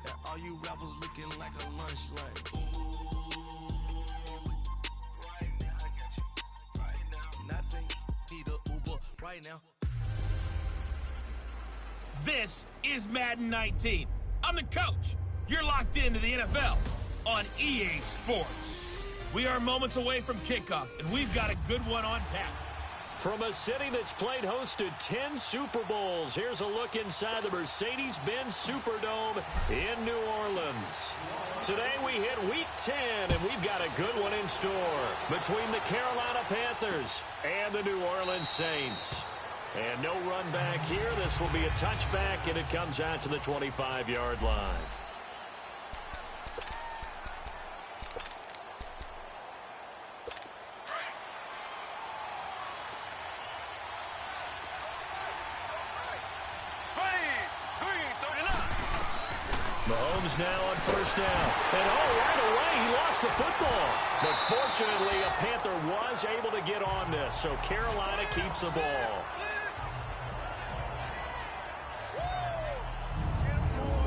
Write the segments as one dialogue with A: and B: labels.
A: And all you rappers looking like a lunch line. Nothing, need a Uber right now.
B: This is Madden 19. I'm the coach. You're locked into the NFL on EA Sports. We are moments away from kickoff, and we've got a good one on tap.
C: From a city that's played host to 10 Super Bowls, here's a look inside the Mercedes-Benz Superdome in New Orleans. Today we hit Week 10, and we've got a good one in store between the Carolina Panthers and the New Orleans Saints. And no run back here. This will be a touchback, and it comes out to the 25-yard line. Mahomes now on first down. And right away, he lost the football. But fortunately, a Panther was able to get on this, so Carolina keeps the ball.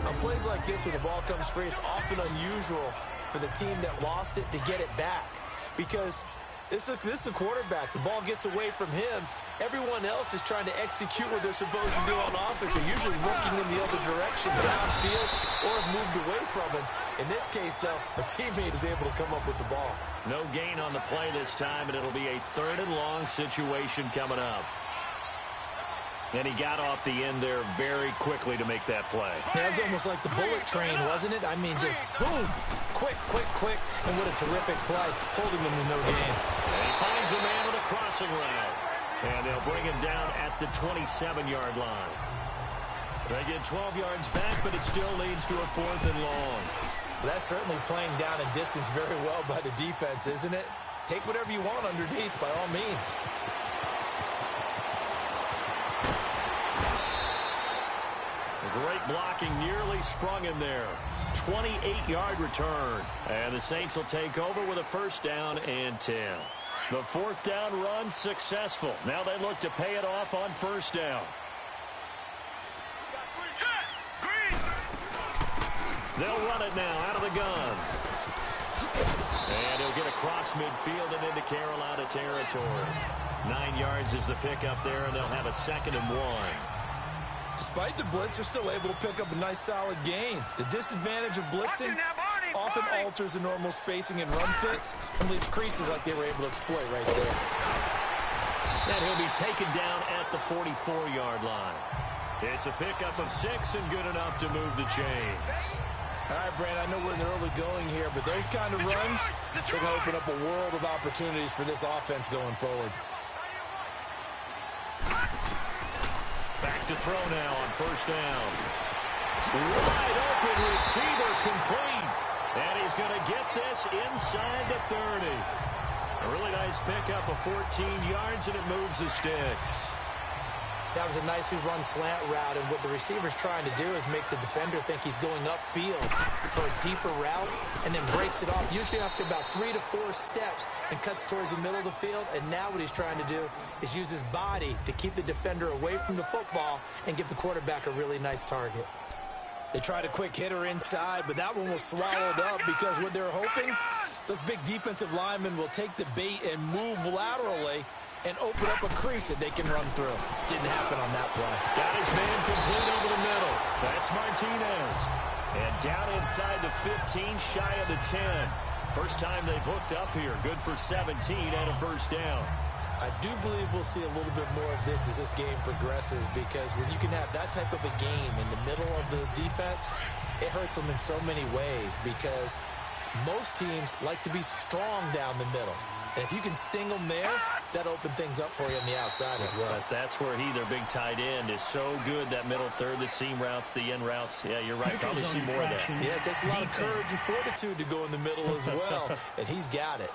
D: On plays like this, when the ball comes free, it's often unusual for the team that lost it to get it back. Because this is the quarterback. The ball gets away from him. Everyone else is trying to execute what they're supposed to do on offense. They're usually looking in the other direction, downfield, or have moved away from him. In this case, though, a teammate is able to come up with the ball.
C: No gain on the play this time, and it'll be a 3rd and long situation coming up. And he got off the end there very quickly to make that play.
D: Yeah, it was almost like the bullet train, wasn't it? I mean, just zoom. Quick, quick, quick. And what a terrific play, holding him to no gain.
C: And he finds a man with a crossing route. And they'll bring him down at the 27-yard line. They get 12 yards back, but it still leads to a 4th and long.
D: Well, that's certainly playing down and distance very well by the defense, isn't it? Take whatever you want underneath, by all means.
C: Great blocking, nearly sprung him there. 28-yard return. And the Saints will take over with a first down and 10. The 4th down run successful. Now they look to pay it off on first down. They'll run it now out of the gun. And he'll get across midfield and into Carolina territory. 9 yards is the pickup there, and they'll have a 2nd and 1.
D: Despite the blitz, they're still able to pick up a nice, solid gain. The disadvantage of blitzing often alters the normal spacing and run fits and leaves creases like they were able to exploit right there.
C: And he'll be taken down at the 44-yard line. It's a pickup of 6 and good enough to move the chains.
D: All right, Brand, I know we're in the early going here, but those kind of runs, they're going to open up a world of opportunities for this offense going forward.
C: Back to throw now on first down. Wide open receiver complete. And he's going to get this inside the 30. A really nice pickup of 14 yards, and it moves the sticks.
D: That was a nicely run slant route, and what the receiver's trying to do is make the defender think he's going upfield for a deeper route, and then breaks it off, usually after about 3 to 4 steps, and cuts towards the middle of the field. And now what he's trying to do is use his body to keep the defender away from the football and give the quarterback a really nice target. They tried a quick hitter inside, but that one was swallowed up because what they're hoping, those big defensive linemen will take the bait and move laterally and open up a crease that they can run through. Didn't happen on that play.
C: Got his man complete over the middle. That's Martinez. And down inside the 15, shy of the 10. First time they've hooked up here. Good for 17 and a first down.
D: I do believe we'll see a little bit more of this as this game progresses, because when you can have that type of a game in the middle of the defense, it hurts them in so many ways, because most teams like to be strong down the middle. And if you can sting them there, that opens things up for you on the outside as well.
C: But that's where their big tight end, is so good. That middle third, the seam routes, the in routes. Yeah, you're right. Probably see more of that.
D: Yeah, it takes a lot of courage and fortitude to go in the middle as well, and he's got it.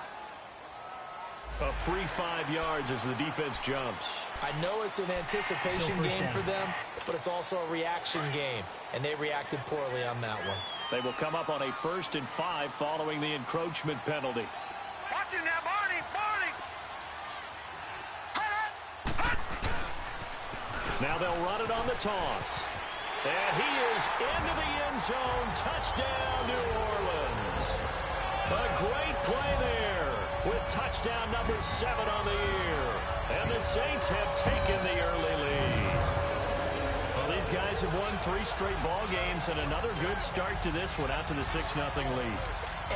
C: A free 5 yards as the defense jumps.
D: I know it's an anticipation game for them, but it's also a reaction game, and they reacted poorly on that one.
C: They will come up on a 1st and 5 following the encroachment penalty.
E: Watching now, Barney!
C: Now they'll run it on the toss. And he is into the end zone. Touchdown, New Orleans. A great play there with touchdown number 7 on the year. And the Saints have taken the early lead. Well, these guys have won 3 straight ball games and another good start to this one out to the 6-0 lead.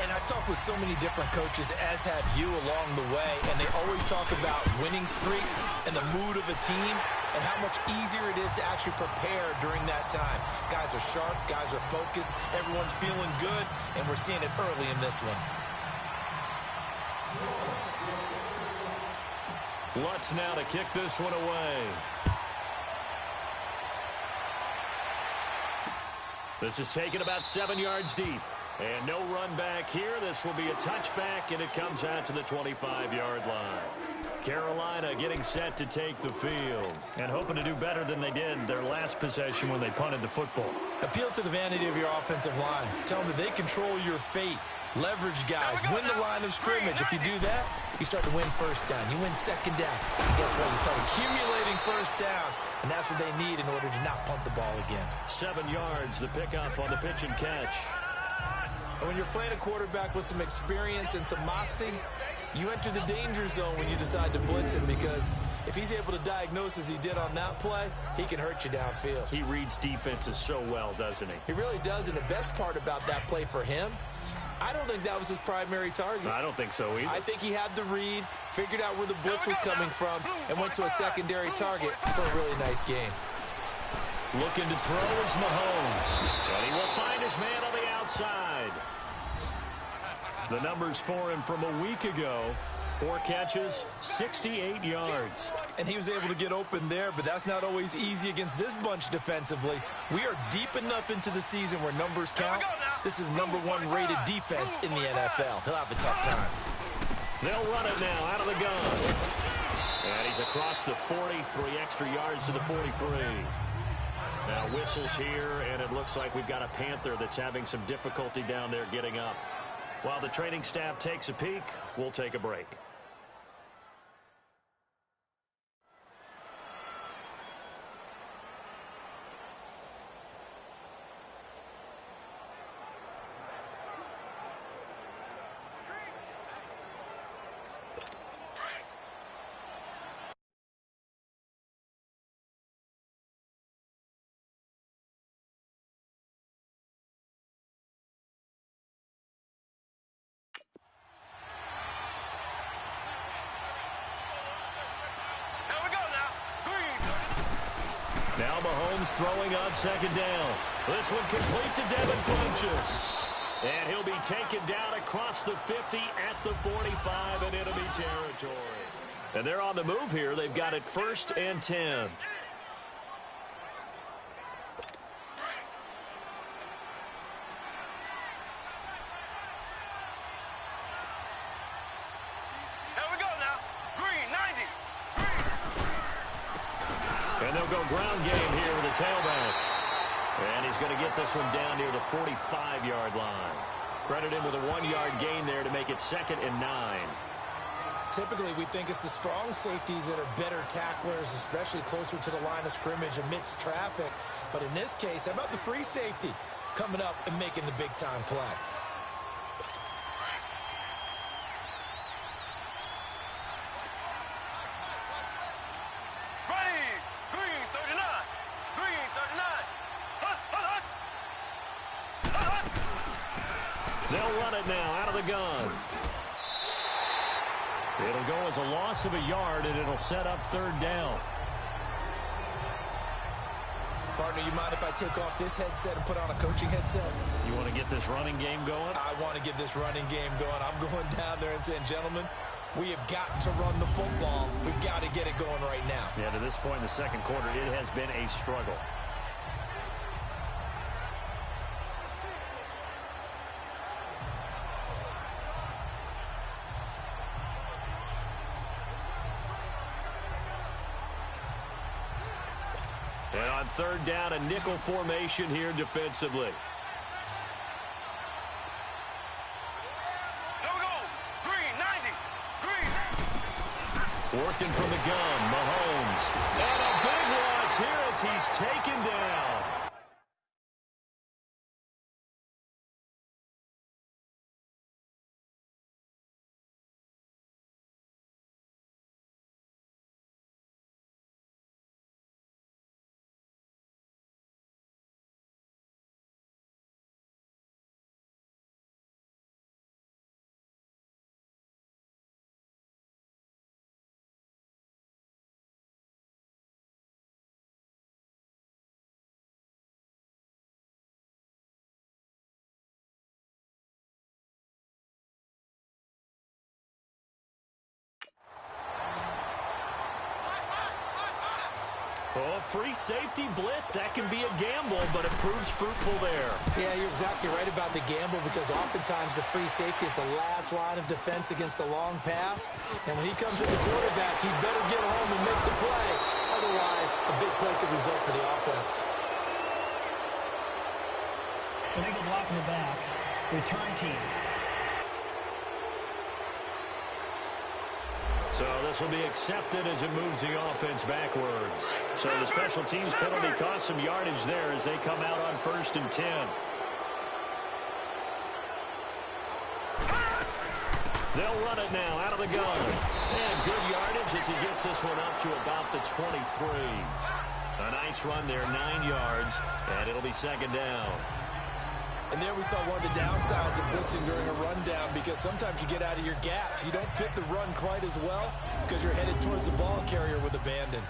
D: And I've talked with so many different coaches, as have you, along the way, and they always talk about winning streaks and the mood of a team and how much easier it is to actually prepare during that time. Guys are sharp, guys are focused, everyone's feeling good, and we're seeing it early in this one.
C: Lutz now to kick this one away. This is taken about 7 yards deep. And no run back here. This will be a touchback, and it comes out to the 25-yard line. Carolina getting set to take the field and hoping to do better than they did their last possession when they punted the football.
D: Appeal to the vanity of your offensive line. Tell them that they control your fate. Leverage guys. Win the line of scrimmage. If you do that, you start to win first down. You win second down. And guess what? You start accumulating first downs, and that's what they need in order to not punt the ball again.
C: 7 yards, the pickup on the pitch and catch.
D: And when you're playing a quarterback with some experience and some moxie, you enter the danger zone when you decide to blitz him, because if he's able to diagnose as he did on that play, he can hurt you downfield.
C: He reads defenses so well, doesn't he?
D: He really does, and the best part about that play for him, I don't think that was his primary target.
C: I don't think so either.
D: I think he had the read, figured out where the blitz was coming from, and went to a secondary target for a really nice game.
C: Looking to throw is Mahomes. And he will find his man on the outside. The numbers for him from a week ago. 4 catches, 68 yards.
D: And he was able to get open there, but that's not always easy against this bunch defensively. We are deep enough into the season where numbers count. This is number 1 rated defense in the NFL. He'll have a tough time.
C: They'll run it now out of the gun. And he's across the 40, 3 extra yards to the 43. Now whistles here, and it looks like we've got a Panther that's having some difficulty down there getting up. While the training staff takes a peek, we'll take a break. Now Mahomes throwing on second down. This one complete to Devin Funchess. And he'll be taken down across the 50 at the 45 in enemy territory. And they're on the move here. They've got it 1st and 10. They'll go ground game here with a tailback. And he's going to get this one down near the 45-yard line. Credit him with a 1-yard gain there to make it 2nd and 9.
D: Typically, we think it's the strong safeties that are better tacklers, especially closer to the line of scrimmage amidst traffic. But in this case, how about the free safety coming up and making the big-time play?
C: They'll run it now out of the gun. It'll go as a loss of a yard, and it'll set up 3rd down.
D: Partner, you mind if I take off this headset and put on a coaching headset?
C: You want to get this running game going?
D: I want to get this running game going. I'm going down there and saying, gentlemen, we have got to run the football. We've got to get it going right now.
C: Yeah, to this point in the 2nd quarter, it has been a struggle. And on 3rd down, a nickel formation here defensively.
E: Here we go. Green, 90. Green.
C: Working from the gun, Mahomes. And a big loss here as he's taken down. Oh, free safety blitz. That can be a gamble, but it proves fruitful there.
D: Yeah, you're exactly right about the gamble because oftentimes the free safety is the last line of defense against a long pass. And when he comes at the quarterback, he better get home and make the play. Otherwise, a big play could result for the offense.
F: Illegal block in the back. Return team.
C: So this will be accepted as it moves the offense backwards. So the special teams penalty cost some yardage there as they come out on 1st and 10. They'll run it now out of the gun. And good yardage as he gets this one up to about the 23. A nice run there, 9 yards, and it'll be 2nd down.
G: And there we saw one of the downsides of blitzing during a rundown because sometimes you get out of your gaps. You don't fit the run quite as well because you're headed towards the ball carrier with abandon.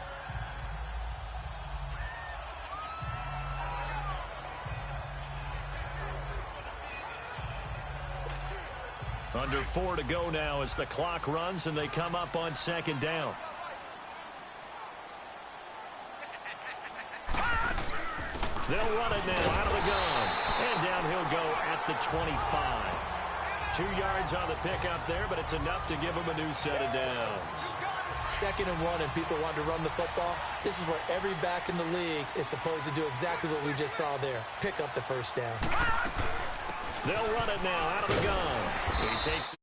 C: Under 4 to go now as the clock runs and they come up on 2nd down. They'll run it now out of the gun. And down he'll go at the 25. 2 yards on the pickup there, but it's enough to give him a new set of downs.
D: 2nd and 1 and people want to run the football. This is where every back in the league is supposed to do exactly what we just saw there. Pick up the 1st down.
C: They'll run it now out of the gun. He takes it.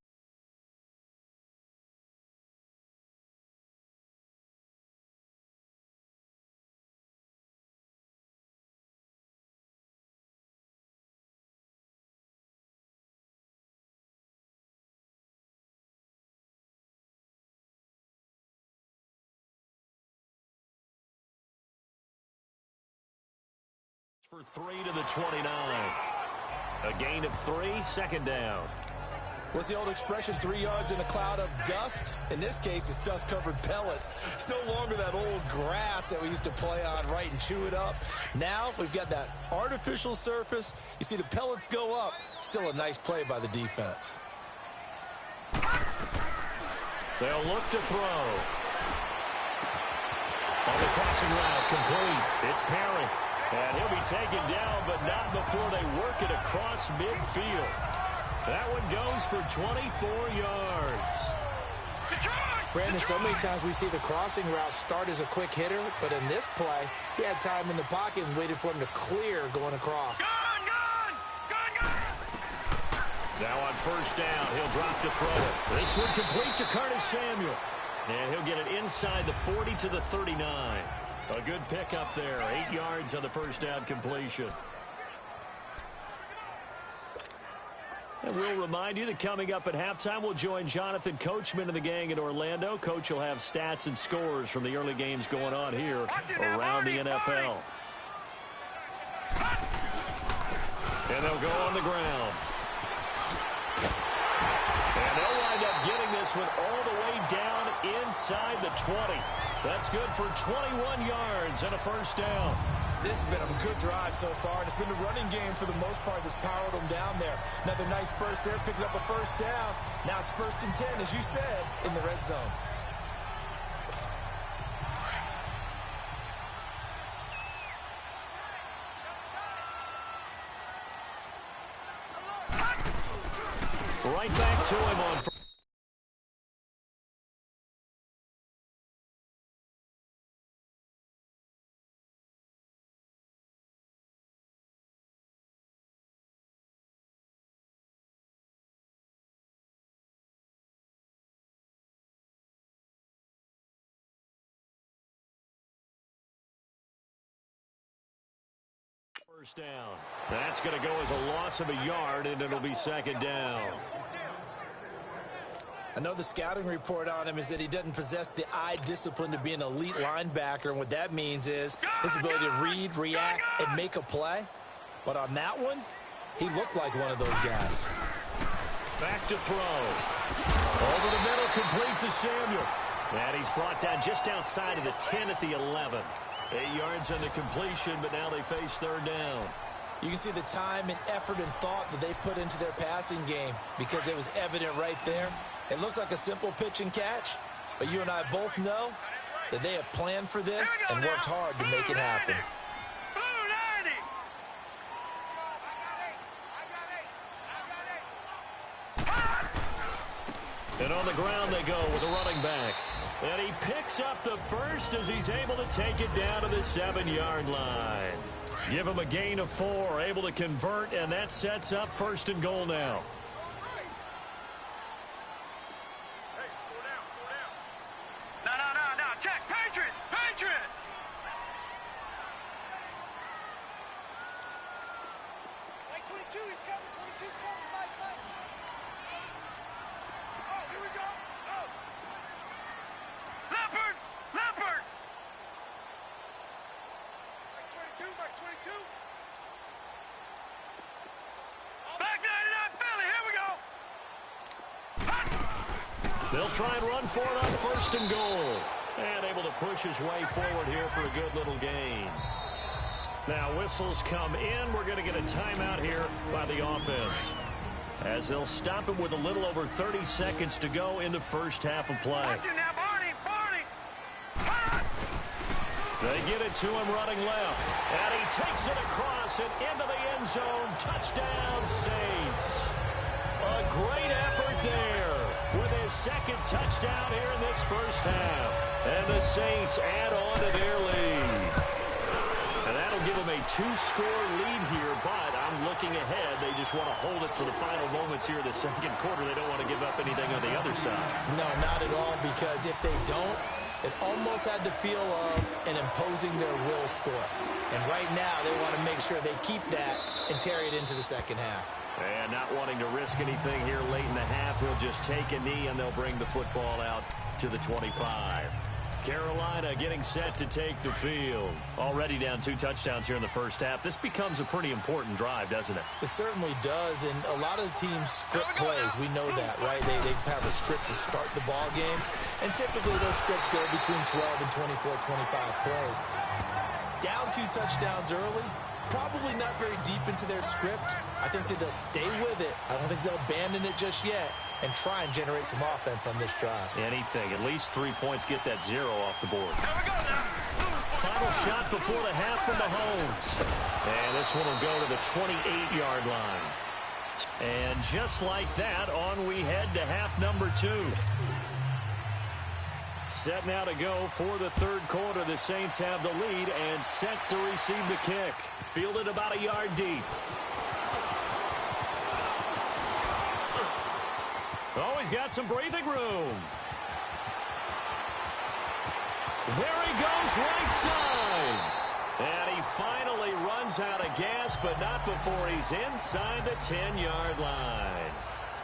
C: For 3 to the 29. A gain of 3, 2nd down.
G: What's the old expression, 3 yards in a cloud of dust? In this case, it's dust-covered pellets. It's no longer that old grass that we used to play on, right, and chew it up. Now we've got that artificial surface. You see the pellets go up. Still a nice play by the defense.
C: They'll look to throw. On the crossing route, complete. It's Perry. And he'll be taken down, but not before they work it across midfield. That one goes for 24 yards.
D: Brandon, so many times we see the crossing route start as a quick hitter, but in this play, he had time in the pocket and waited for him to clear going across.
C: Now on 1st down, he'll drop to throw it. This one complete to Curtis Samuel. And he'll get it inside the 40 to the 39. A good pickup there, 8 yards on the 1st down completion. And we'll remind you that coming up at halftime, we'll join Jonathan Coachman and the gang in Orlando. Coach will have stats and scores from the early games going on here around the NFL. And they'll go on the ground. And they'll wind up getting this one all the way down inside the 20. That's good for 21 yards and a 1st down.
G: This has been a good drive so far, and it's been the running game for the most part that's powered them down there. Another nice burst there, picking up a 1st down. Now it's 1st and 10, as you said, in the red zone.
C: Right back to him on 1st down. That's going to go as a loss of a yard, and it'll be 2nd down.
G: I know the scouting report on him is that he doesn't possess the eye discipline to be an elite linebacker, and what that means is his ability to read, react, and make a play. But on that one, he looked like one of those guys.
C: Back to throw. Over the middle, complete to Samuel. And he's brought down just outside of the 10 at the 11. 8 yards on the completion, but now they face 3rd down.
G: You can see the time and effort and thought that they put into their passing game because it was evident right there. It looks like a simple pitch and catch, but you and I both know that they have planned for this and worked hard to make it happen.
C: And on the ground they go with a running back. And he picks up the first as he's able to take it down to the 7-yard line. Give him a gain of 4, able to convert, and that sets up 1st and goal now.
E: No, check, Patriot! Mike 22, he's coming, 22's coming, Mike. Oh, here we go. Oh. Leopard! Mike 22. Back 99 Philly, here we go.
C: They'll try and run for it on 1st and goal. And able to push his way forward here for a good little gain. Now whistles come in. We're going to get a timeout here by the offense, as they'll stop it with a little over 30 seconds to go in the first half of play.
E: Watch it now, Barney.
C: They get it to him running left. And he takes it across and into the end zone. Touchdown, Saints. A great effort there with his 2nd touchdown here in this first half. And the Saints add on to their lead. And that'll give them a 2-score lead here, but I'm looking ahead. They just want to hold it for the final moments here in the 2nd quarter. They don't want to give up anything on the other side.
G: No, not at all, because if they don't, it almost had the feel of an imposing their will score. And right now, they want to make sure they keep that and carry it into the 2nd half.
C: And not wanting to risk anything here late in the half, he'll just take a knee and they'll bring the football out to the 25. Carolina getting set to take the field. Already down 2 touchdowns here in the first half. This becomes a pretty important drive, doesn't it?
G: It certainly does, and a lot of the teams script plays. We know that, right? They have a script to start the ball game, and typically those scripts go between 12 and 24, 25 plays. Down 2 touchdowns early, probably not very deep into their script. I think that they'll stay with it. I don't think they'll abandon it just yet and try and generate some offense on this drive.
C: Anything. At least 3 points, get that 0 off the board. Final shot before the half from Mahomes. And this one will go to the 28-yard line. And just like that, on we head to half number 2. Set now to go for the 3rd quarter. The Saints have the lead and set to receive the kick. Fielded about a yard deep. Oh, he's got some breathing room. There he goes, right side. And he finally runs out of gas, but not before he's inside the 10-yard line.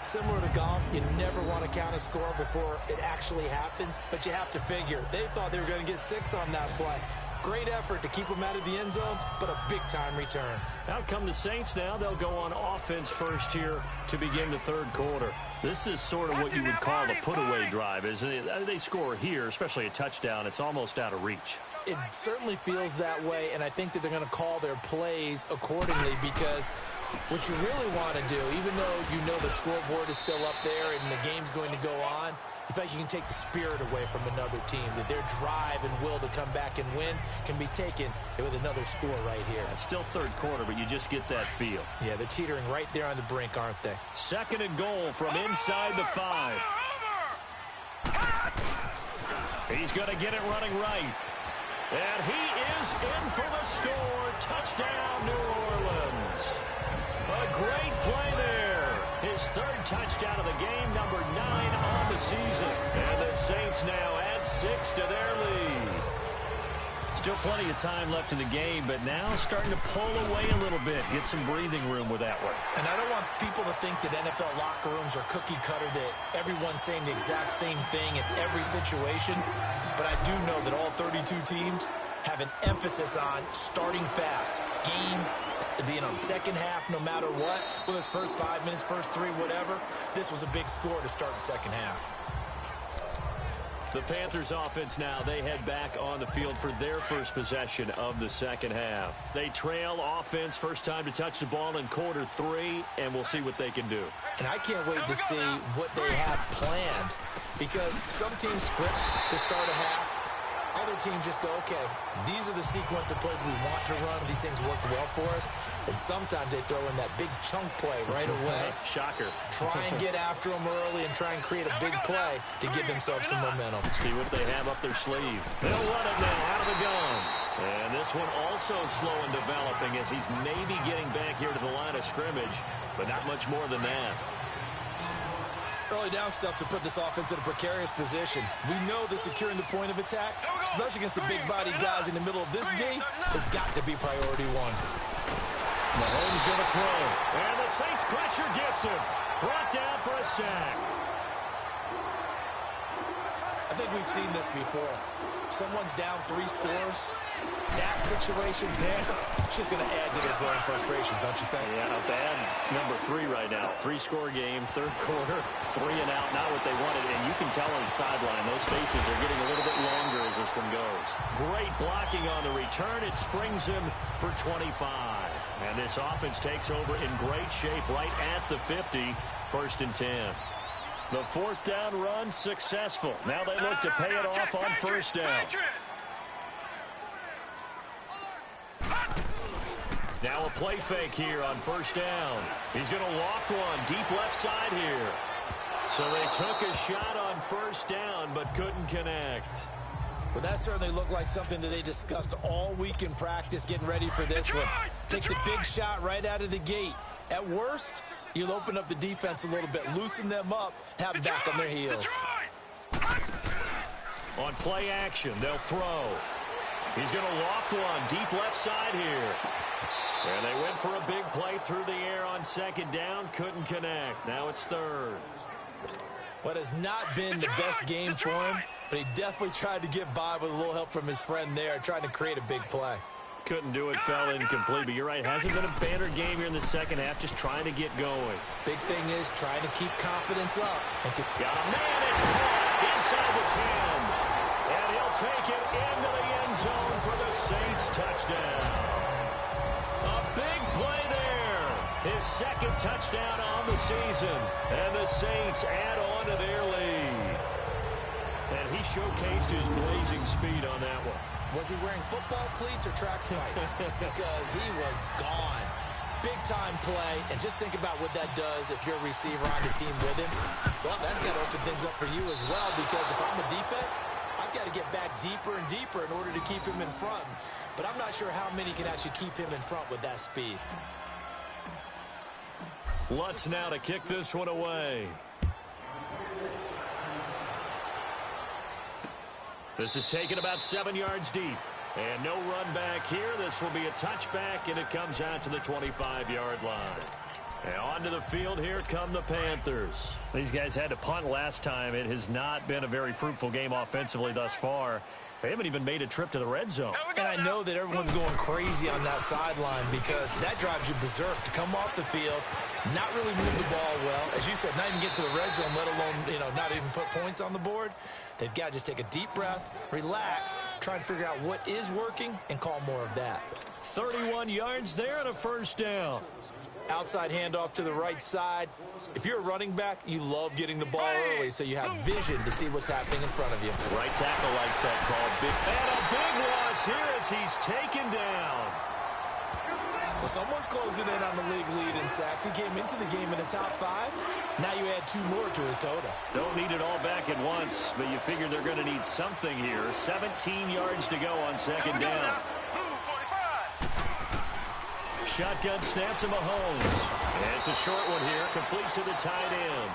G: Similar to golf, you never want to count a score before it actually happens, but you have to figure. They thought they were going to get 6 on that play. Great effort to keep them out of the end zone, but a big-time return.
C: Out come the Saints now. They'll go on offense first here to begin the 3rd quarter. This is sort of what you would call the put-away drive, isn't it? They score here, especially a touchdown. It's almost out of reach.
G: It certainly feels that way, and I think that they're going to call their plays accordingly, because what you really want to do, even though you know the scoreboard is still up there and the game's going to go on, in fact, you can take the spirit away from another team, that their drive and will to come back and win can be taken with another score right here.
C: It's still 3rd quarter, but you just get that feel.
G: Yeah, they're teetering right there on the brink, aren't they?
C: 2nd and goal from inside the 5. He's going to get it running right. And he is in for the score. Touchdown, New Orleans. A great play there. His 3rd touchdown of the game, number 9 on the season. And the Saints now add 6 to their lead. Still plenty of time left in the game, but now starting to pull away a little bit. Get some breathing room with that one.
G: And I don't want people to think that NFL locker rooms are cookie cutter, that everyone's saying the exact same thing in every situation. But I do know that all 32 teams have an emphasis on starting fast. Game, being on the 2nd half, no matter what. Whether it's first 5 minutes, first 3, whatever. This was a big score to start the 2nd half.
C: The Panthers offense now, they head back on the field for their first possession of the 2nd half. They trail offense, first time to touch the ball in quarter 3, and we'll see what they can do.
G: And I can't wait to see what they have planned, because some teams script to start a half
D: Other teams just go, okay, these are the sequence of plays we want to run. These things worked well for us. And sometimes they throw in that big chunk play right away.
C: Shocker.
D: Try and get after them early and try and create a big play to give themselves some momentum.
C: See what they have up their sleeve. They'll run it now out of the gun. And this one also slow in developing as he's maybe getting back here to the line of scrimmage, but not much more than that.
G: Early down stuffs to put this offense in a precarious position. We know that securing the point of attack, especially against the big-bodied guys in the middle of this D, has got to be priority one.
C: Mahomes going to throw. And the Saints pressure gets him. Brought down for a sack.
D: I think we've seen this before. Someone's down 3 scores. That situation there, it's just going to add to their growing frustrations, don't you think?
C: Yeah, a bad number 3 right now. 3-score game, third quarter, 3 and out, not what they wanted. And you can tell on the sideline, those faces are getting a little bit longer as this one goes. Great blocking on the return. It springs him for 25. And this offense takes over in great shape right at the 50, 1st and 10. The 4th down run successful. Now they look to pay it off on 1st down. Now a play fake here on 1st down. He's going to loft one deep left side here. So they took a shot on 1st down but couldn't connect.
G: Well, that certainly looked like something that they discussed all week in practice getting ready for this one. Take the big shot right out of the gate. At worst, you'll open up the defense a little bit, loosen them up, have them back on their heels.
C: On play action, they'll throw. He's going to loft one deep left side here. And they went for a big play through the air on 2nd down. Couldn't connect. Now it's 3rd.
G: What has not been the best game for him, but he definitely tried to get by with a little help from his friend there, trying to create a big play.
C: Couldn't do it, fell incomplete. But you're right, hasn't been a banner game here in the 2nd half, just trying to get going.
G: Big thing is trying to keep confidence up. And
C: got a man, it's caught inside the 10. And he'll take it into the end zone for the Saints touchdown. A big play there. His 2nd touchdown on the season. And the Saints add on to their lead. And he showcased his blazing speed on that one.
G: Was he wearing football cleats or track spikes? Because he was gone. Big-time play. And just think about what that does if you're a receiver on the team with him. Well, that's got to open things up for you as well, because if I'm a defense, I've got to get back deeper and deeper in order to keep him in front. But I'm not sure how many can actually keep him in front with that speed.
C: Lutz now to kick this one away. This is taken about 7 yards deep. And no run back here. This will be a touchback, and it comes out to the 25-yard line. And onto the field, here come the Panthers. These guys had to punt last time. It has not been a very fruitful game offensively thus far. They haven't even made a trip to the red zone.
G: And I know that everyone's going crazy on that sideline because that drives you berserk to come off the field, not really move the ball well. As you said, not even get to the red zone, let alone, not even put points on the board. They've got to just take a deep breath, relax, try and figure out what is working, and call more of that.
C: 31 yards there and a 1st down.
G: Outside handoff to the right side. If you're a running back, you love getting the ball early so you have vision to see what's happening in front of you.
C: Right tackle likes that call. And a big loss here as he's taken down.
G: Well, someone's closing in on the league lead in sacks. He came into the game in the top 5. Now you add 2 more to his total.
C: Don't need it all back at once, but you figure they're going to need something here. 17 yards to go on 2nd down. Shotgun snap to Mahomes. And it's a short one here, complete to the tight end.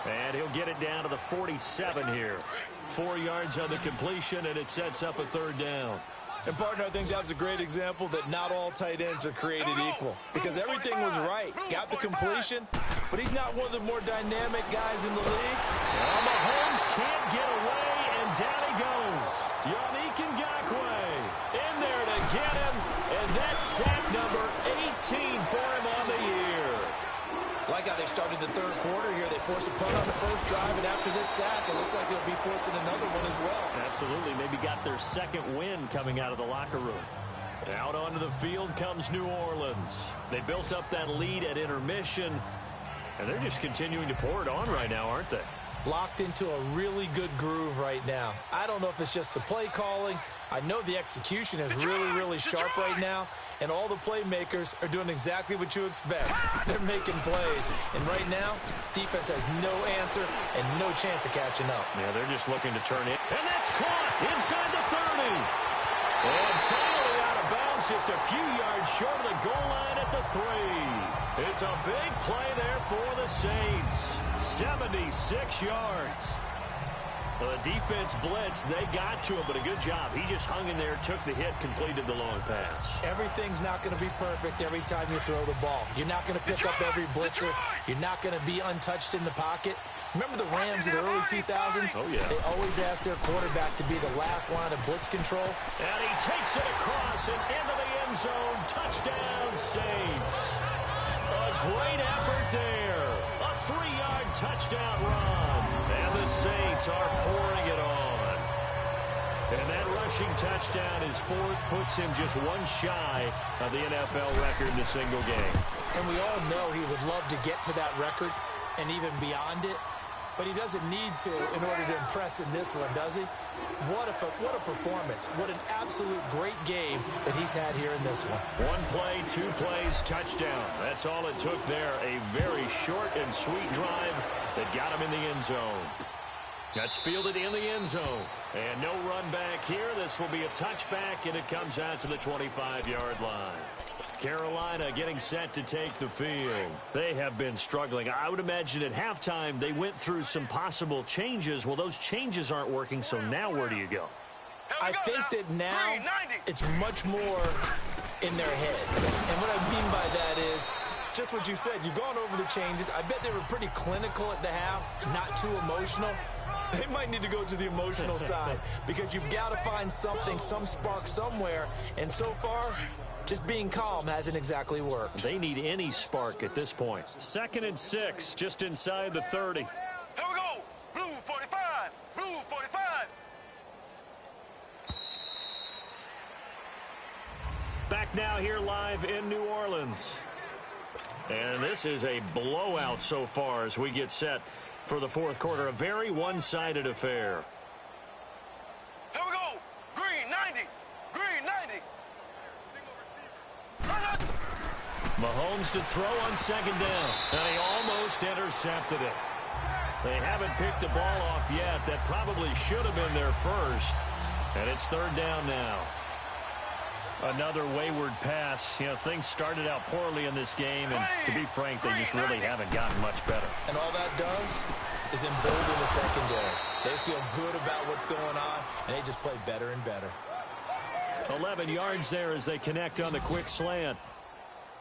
C: And he'll get it down to the 47 here. 4 yards on the completion, and it sets up a 3rd down.
G: And, partner, I think that was a great example that not all tight ends are created equal. Because everything was right. Got the completion, but he's not one of the more dynamic guys in the league.
C: Well, Mahomes can't get away, and down he goes. Yannick Ngakoue in there to get him, and that's sack number 18 for him on the year.
G: Like how they started the 3rd quarter here. They forced a punt on the 1st drive, and after this sack, it looks like they'll be forcing another one as well.
C: Absolutely. Maybe got their 2nd win coming out of the locker room. Out onto the field comes New Orleans. They built up that lead at intermission, and they're just continuing to pour it on right now, aren't they?
G: Locked into a really good groove right now. I don't know if it's just the play calling I know the execution is really, really sharp right now, and all the playmakers are doing exactly what you expect. They're making plays, and right now, defense has no answer and no chance of catching up.
C: Yeah, they're just looking to turn it. And that's caught inside the 30. And finally out of bounds, just a few yards short of the goal line at the 3. It's a big play there for the Saints. 76 yards. The defense blitzed. They got to him, but a good job. He just hung in there, took the hit, completed the long pass.
G: Everything's not going to be perfect every time you throw the ball. You're not going to pick up every blitzer. You're not going to be untouched in the pocket. Remember the Rams in the early 2000s?
C: Oh, yeah.
G: They always asked their quarterback to be the last line of blitz control.
C: And he takes it across and into the end zone. Touchdown, Saints. A great effort there. A 3-yard touchdown run. And the Saints are pouring it on. And that rushing touchdown is fourth, puts him just one shy of the NFL record in a single game.
G: And we all know he would love to get to that record and even beyond it. But he doesn't need to in order to impress in this one, does he? What a performance. What an absolute great game that he's had here in this one.
C: One play, 2 plays, touchdown. That's all it took there. A very short and sweet drive that got him in the end zone. That's fielded in the end zone. And no run back here. This will be a touchback, and it comes out to the 25-yard line. Carolina getting set to take the field. They have been struggling. I would imagine at halftime they went through some possible changes. Well, those changes aren't working, so now where do you go?
G: I think that now it's much more in their head. And what I mean by that is just what you said. You've gone over the changes. I bet they were pretty clinical at the half, not too emotional. They might need to go to the emotional side because you've got to find something, some spark somewhere. And so far, just being calm hasn't exactly worked.
C: They need any spark at this point. 2nd and 6, just inside the 30.
E: Here we go. Blue 45. Blue 45.
C: Back now here live in New Orleans. And this is a blowout so far as we get set for the fourth quarter. A very one-sided affair.
E: Here we go. Green 90. Green 90.
C: Mahomes to throw on 2nd down. And he almost intercepted it. They haven't picked a ball off yet. That probably should have been their first. And it's 3rd down now. Another wayward pass. You know, things started out poorly in this game, and to be frank, they just really haven't gotten much better.
G: And all that does is embolden the secondary. They feel good about what's going on, and they just play better and better.
C: 11 yards there as they connect on the quick slant.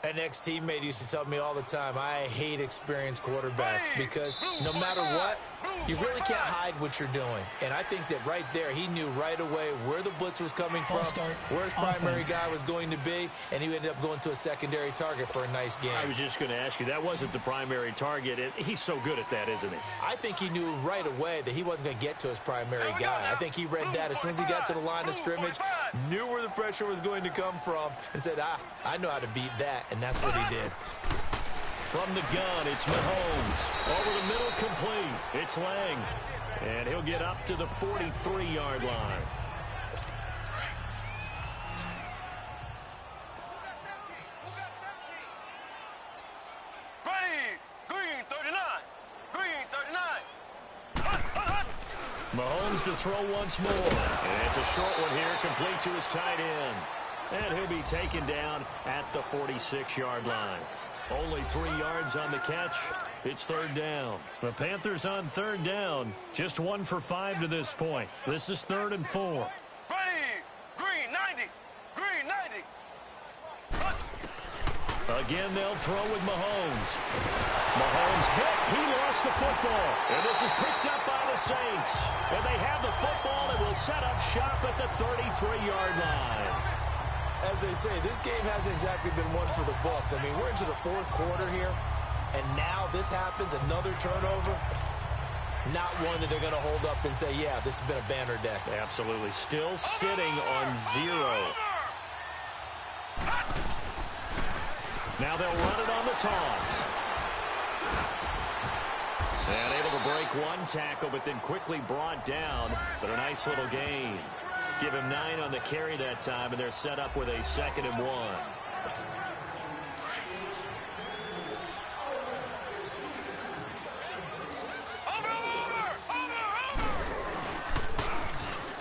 G: An ex-teammate used to tell me all the time, I hate experienced quarterbacks because no matter what, you really can't hide what you're doing. And I think that right there, he knew right away where the blitz was coming from, where his primary guy was going to be, and he ended up going to a secondary target for a nice game.
C: I was just going to ask you, that wasn't the primary target. He's so good at that, isn't he?
G: I think he knew right away that he wasn't going to get to his primary guy. I think he read that as soon as he got to the line of scrimmage, knew where the pressure was going to come from, and said, I know how to beat that. And that's what he did.
C: From the gun, it's Mahomes. Over the middle, complete. It's Lang. And he'll get up to the 43-yard line.
E: Ready. Green 39. Green 39.
C: Mahomes to throw once more. And it's a short one here, complete to his tight end. And he'll be taken down at the 46-yard line. Only 3 yards on the catch. It's 3rd down. The Panthers on 3rd down. Just 1 for 5 to this point. This is 3rd and 4.
E: Ready. Green 90. Green 90.
C: Again, they'll throw with Mahomes. Mahomes hit. He lost the football. And this is picked up by the Saints. And they have the football and will set up shop at the 33-yard line.
G: As they say, this game hasn't exactly been one for the books. I mean, we're into the 4th quarter here, and now this happens, another turnover. Not one that they're going to hold up and say, yeah, this has been a banner day.
C: Absolutely. Still sitting on 0. Now they'll run it on the toss. And able to break one tackle, but then quickly brought down. But a nice little gain. Give him 9 on the carry that time, and they're set up with a 2nd and 1.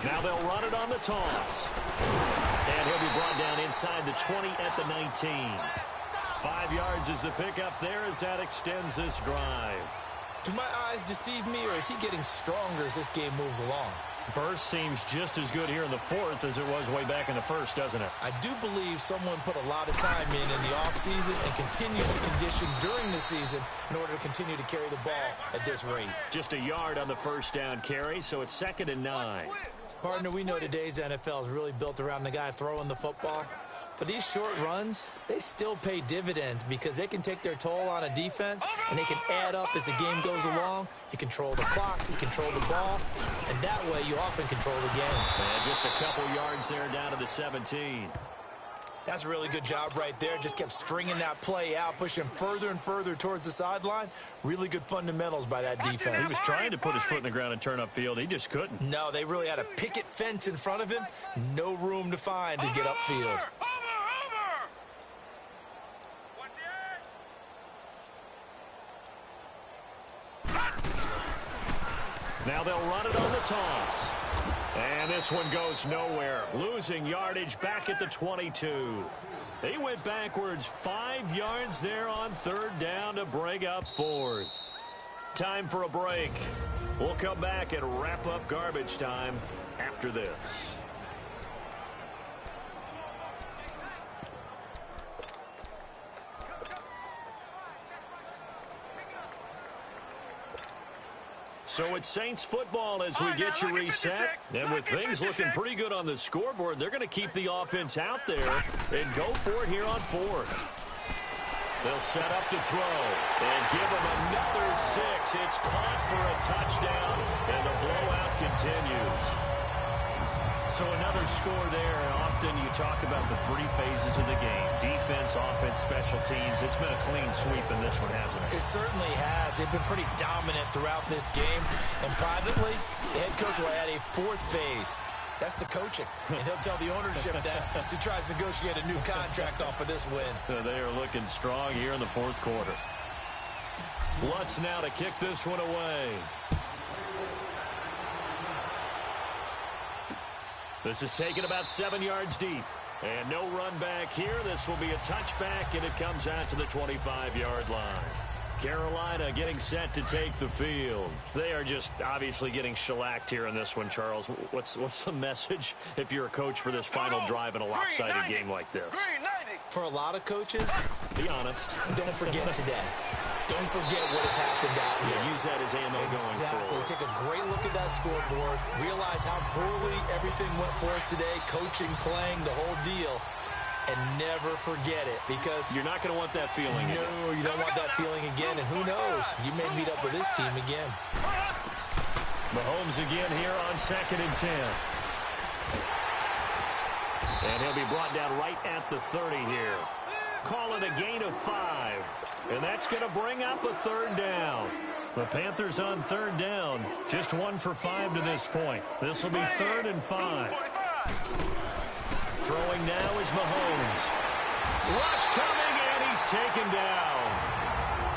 C: Now they'll run it on the toss. And he'll be brought down inside the 20 at the 19. 5 yards is the pickup there as that extends this drive.
D: Do my eyes deceive me, or is he getting stronger as this game moves along?
C: Burst seems just as good here in the 4th as it was way back in the 1st, doesn't it?
D: I do believe someone put a lot of time in the offseason and continues to condition during the season in order to continue to carry the ball at this rate.
C: Just a yard on the 1st down carry, so it's 2nd and 9.
D: Partner, we know today's NFL is really built around the guy throwing the football. But these short runs, they still pay dividends because they can take their toll on a defense, and they can add up as the game goes along. You control the clock, you control the ball, and that way you often control the game.
C: And just a couple yards there down to the 17.
D: That's a really good job right there. Just kept stringing that play out, pushing further and further towards the sideline. Really good fundamentals by that defense.
C: He was trying to put his foot in the ground and turn upfield. He just couldn't.
D: No, they really had a picket fence in front of him. No room to find to get upfield.
C: Now they'll run it on the toss. And this one goes nowhere. Losing yardage back at the 22. They went backwards 5 yards there on 3rd down to bring up 4th. Time for a break. We'll come back and wrap up garbage time after this. So it's Saints football as we get you reset. And with things looking pretty good on the scoreboard, they're going to keep the offense out there and go for it here on 4th. They'll set up to throw and give them another 6. It's caught for a touchdown, and the blowout continues. So another score there. Often you talk about the 3 phases of the game. Defense, offense, special teams. It's been a clean sweep in this one, hasn't it?
D: It certainly has. They've been pretty dominant throughout this game. And privately, the head coach will add a 4th phase. That's the coaching. And he'll tell the ownership that as he tries to negotiate a new contract off of this win.
C: They are looking strong here in the 4th quarter. Lutz now to kick this one away. This is taken about 7 yards deep. And no run back here. This will be a touchback, and it comes out to the 25-yard line. Carolina getting set to take the field. They are just obviously getting shellacked here in this one, Charles. What's the message if you're a coach for this final drive in a lopsided game like this?
D: For a lot of coaches,
C: be honest.
D: Don't forget today. Don't forget what has happened out here.
C: Yeah, use that as ammo going forward.
D: Take a great look at that scoreboard. Realize how poorly everything went for us today. Coaching, playing, the whole deal. And never forget it, because
C: you're not going to want that feeling again.
D: No, you don't want that feeling again. And who knows? You may meet up with this team again.
C: Mahomes again here on 2nd and 10. And he'll be brought down right at the 30 here. Call it a gain of 5. And that's going to bring up a 3rd down. The Panthers on 3rd down. Just 1 for 5 to this point. This will be 3rd and 5. Throwing now is Mahomes. Rush coming, and he's taken down.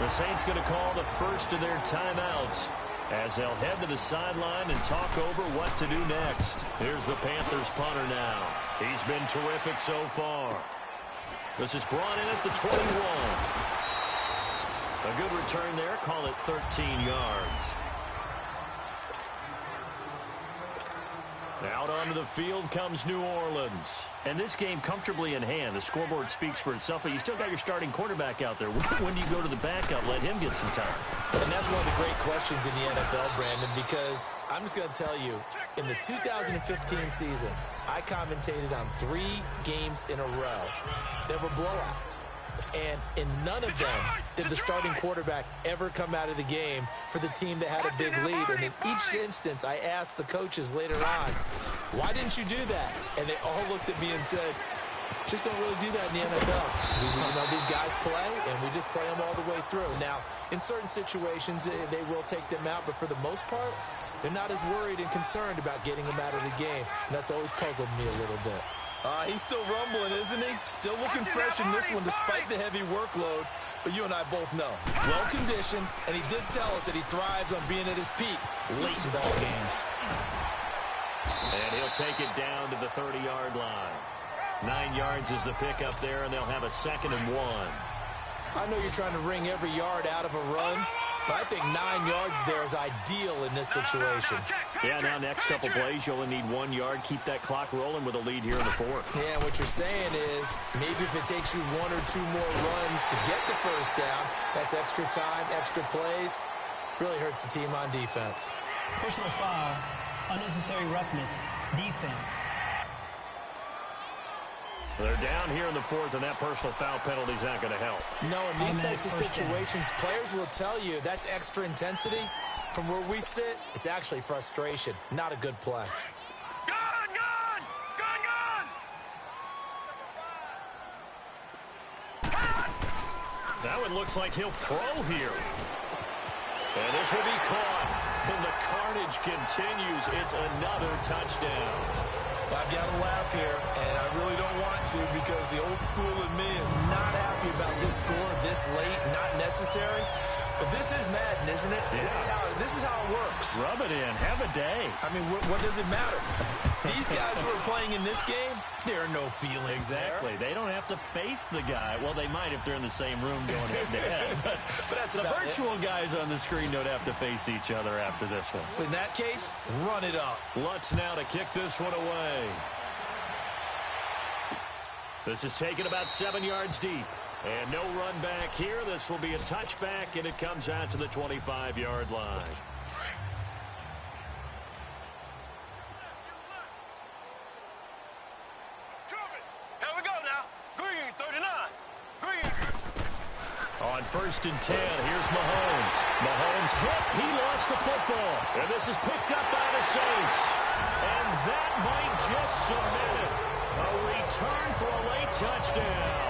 C: The Saints going to call the first of their timeouts as they'll head to the sideline and talk over what to do next. Here's the Panthers punter now. He's been terrific so far. This is brought in at the 21. A good return there. Call it 13 yards. Out onto the field comes New Orleans. And this game comfortably in hand. The scoreboard speaks for itself, but you still got your starting quarterback out there. When do you go to the backup, let him get some time?
D: And that's one of the great questions in the NFL, Brandon, because I'm just going to tell you, in the 2015 season, I commentated on 3 games in a row. There were blowouts. And in none of them did the starting quarterback ever come out of the game for the team that had a big lead. And in each instance, I asked the coaches later on, why didn't you do that? And they all looked at me and said, just don't really do that in the NFL. These guys play, and we just play them all the way through. Now, in certain situations, they will take them out, but for the most part, They're not as worried and concerned about getting him out of the game, and that's always puzzled me a little bit.
G: He's still rumbling, isn't he? Still looking fresh in this one despite the heavy workload. But you and I both know, well-conditioned, and he did tell us that he thrives on being at his peak late in ball games.
C: And he'll take it down to the 30-yard line. 9 yards is the pickup there, and they'll have a 2nd and 1.
G: I know you're trying to wring every yard out of a run, but I think 9 yards there is ideal in this situation.
C: Yeah, now next couple plays, you only need 1 yard. Keep that clock rolling with a lead here in the 4th.
G: Yeah, what you're saying is maybe if it takes you 1 or 2 more runs to get the first down, that's extra time, extra plays. Really hurts the team on defense.
F: Personal foul, unnecessary roughness, defense.
C: They're down here in the 4th, and that personal foul penalty is not going to help.
G: No, in these types of situations, players will tell you that's extra intensity. From where we sit, it's actually frustration. Not a good play.
E: Gun! Gun! Gun! Gun!
C: That one looks like he'll throw here. And this will be caught. And the carnage continues. It's another touchdown.
G: I've got to laugh here, and I really don't want to because the old school in me is not happy about this score this late, not necessary. But this is Madden, isn't it? Yeah. This is how it works.
C: Rub it in. Have a day.
G: I mean, what does it matter? These guys who are playing in this game, there are no feelings
C: Exactly.
G: there.
C: They don't have to face the guy. Well, they might if they're in the same room going head-to-head. But
G: that's
C: the
G: about
C: virtual guys on the screen don't have to face each other after this one.
G: In that case, run it up.
C: Lutz now to kick this one away. This is taken about 7 yards deep. And no run back here. This will be a touchback, and it comes out to the 25-yard line.
E: Here we go now. Green, 39. Green.
C: On 1st and 10, here's Mahomes. Mahomes hit. He lost the football. And this is picked up by the Saints. And that might just cement it. A return for a late touchdown.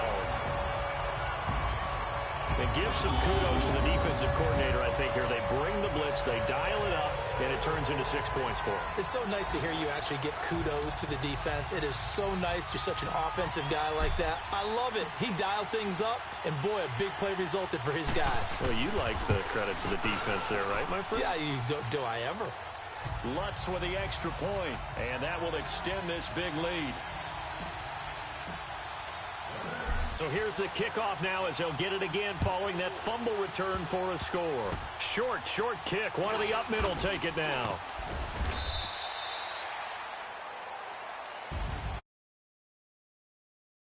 C: And give some kudos to the defensive coordinator, I think, here. They bring the blitz, they dial it up, and it turns into 6 points for them.
D: It's so nice to hear you actually give kudos to the defense. It is so nice. You're such an offensive guy like that. I love it. He dialed things up, and boy, a big play resulted for his guys.
C: Well, you like the credit to the defense there, right, my friend?
D: Yeah, do I ever?
C: Lutz with the extra point, and that will extend this big lead. So here's the kickoff now as they'll get it again following that fumble return for a score. Short kick. One of the up middle take it now.